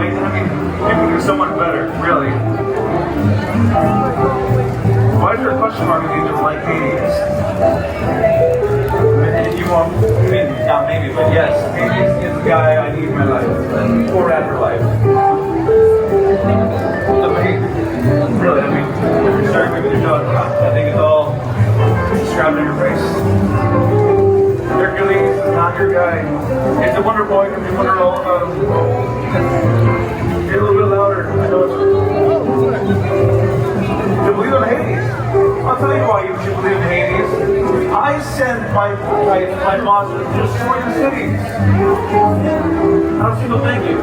I mean, you can do so much better, really. Why is there a question mark if you just like Hades? And you won't, I mean, not maybe, but yes, Hades is the guy I need in my life, or afterlife. Really, I mean, if you're starting with your dog, I think it's all described in your face. Hercules is not your guy. It's a Wonder Boy, and we wonder all about him. Get a little bit louder. I know it's... You believe in Hades? I'll tell you why you should believe in Hades. I sent my monster to destroy the cities. I don't see no thank you.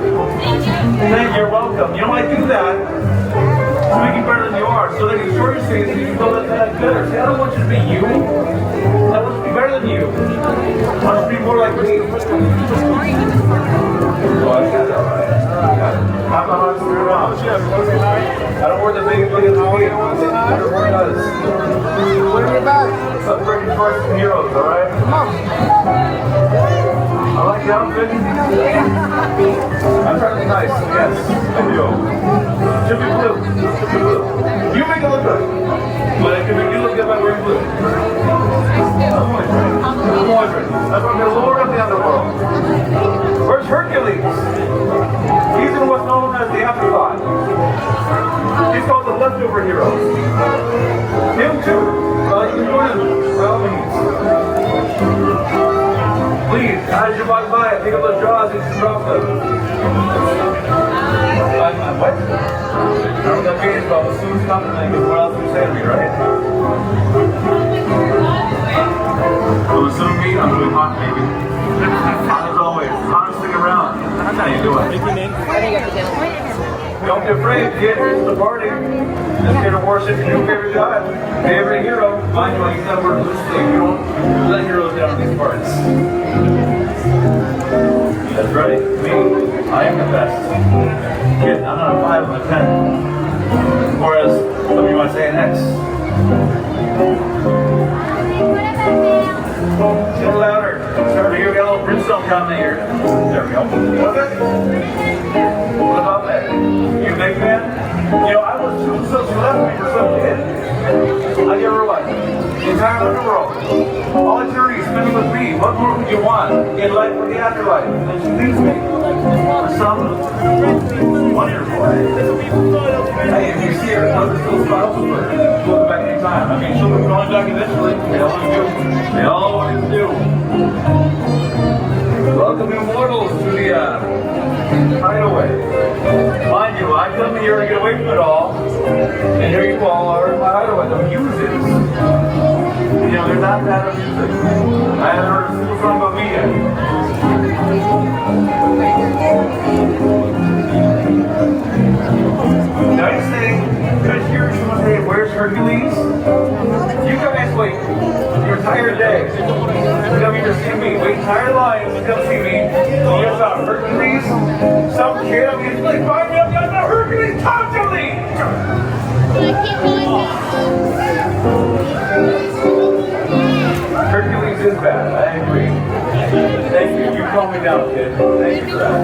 Thank you, you're welcome. You know I do that to make you better than you are, so they can destroy your cities and you can build that better. See, I don't want you to be you. I want you to be better than you. I want you to be more like me. Oh, I got that right. I'm not on screwed around. I don't wear the big look at the way. I don't wear those. Where are you back? Celebrating first heroes, alright? Come on. I like the outfit. I'm trying to be nice, yes, I do. Should be blue. Should be blue. You make it look good. But it can make you look good by wearing blue. I'm always ready. I'm always ready. That's why I'm the Lord of the underworld. Where's Hercules? He's in what's known as the afterthought. He's called the leftover hero. Him too. You can join him by all means. Please, as you walk by, pick up those jaws and just drop them. What? I don't know games about as soon as coming, because what else would you say to me, right? Well, as soon as me, I'm doing hot, baby. As always, hot stick around. How you doing? Don't be afraid, kid. It's the party. Just here to worship your new favorite god, favorite hero. Mind you, I use that word loosely. We don't let heroes down in these parts. You guys ready? Me, I am the best. Kid, I'm not a 5, I'm a 10. Or as some of you might say, an X. Get louder. Start to hear a little brimstone coming here. There we go. What's that? What about that? You a big fan? You know, I was too, so she left me for some kid. I give her what? The entire underworld. All eternity spending with me. What more could you want? In life or the afterlife? And she leaves me. For some wonderful. Hey, if you see her, there's still smiles with her. She'll come back anytime. I mean, she'll be going back eventually. They always do. They always do. Welcome, immortals, to the hideaway. Mind you, I come here to get away from it all, and here you all are in my hideaway. The music. You know, they're not that of music. I haven't heard a single song about me yet. Now you say, because here someone say, where's Hercules? You guys wait your entire day to come here to see me. Wait entire lines to come see me. You saw Hercules? Some kid, I mean, it's like 5 million guys about Hercules. Talk to me! Hercules is bad, I agree. Thank you, you calmed me down, kid. Thank you for that.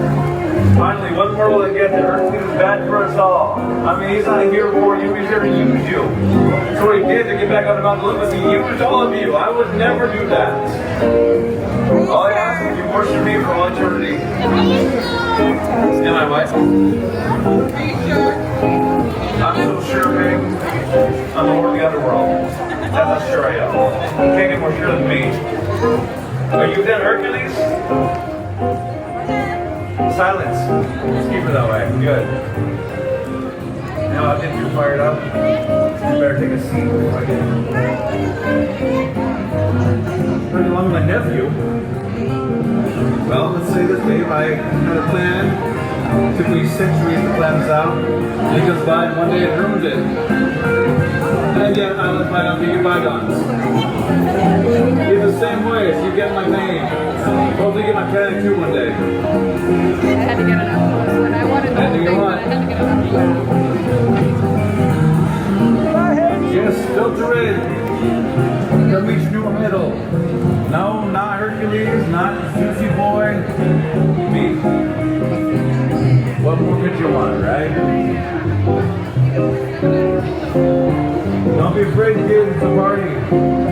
Finally, what more will I get that Hercules is bad for us all? I mean, he's not here for you, he's here to use you. That's what he did to get back on the Mount Olympus. He used all of you. I would never do that. All I ask is you worship me for all eternity. Am I right? I'm so sure, babe. I'm the Lord of the underworld. That's how sure I am. You can't get more sure than me. Are you then Hercules? Silence. Just keep it that way. Good. Now I'll get you fired up. You better take a seat before I get you. Running along with my nephew. Well, let's say this, babe. I had a plan. It took me centuries to plan this out. And he goes by and one day it ruins it. And yet I let bygones be your bygones. He's the same way as you get my name. Hopefully get my tattoo one day. I had to get it out. And I wanted to get it out. Yes, filter in. Come reach new middle. No, not Hercules, not Juicy Boy. Me. What more can right? Don't be afraid, kids. It's a party.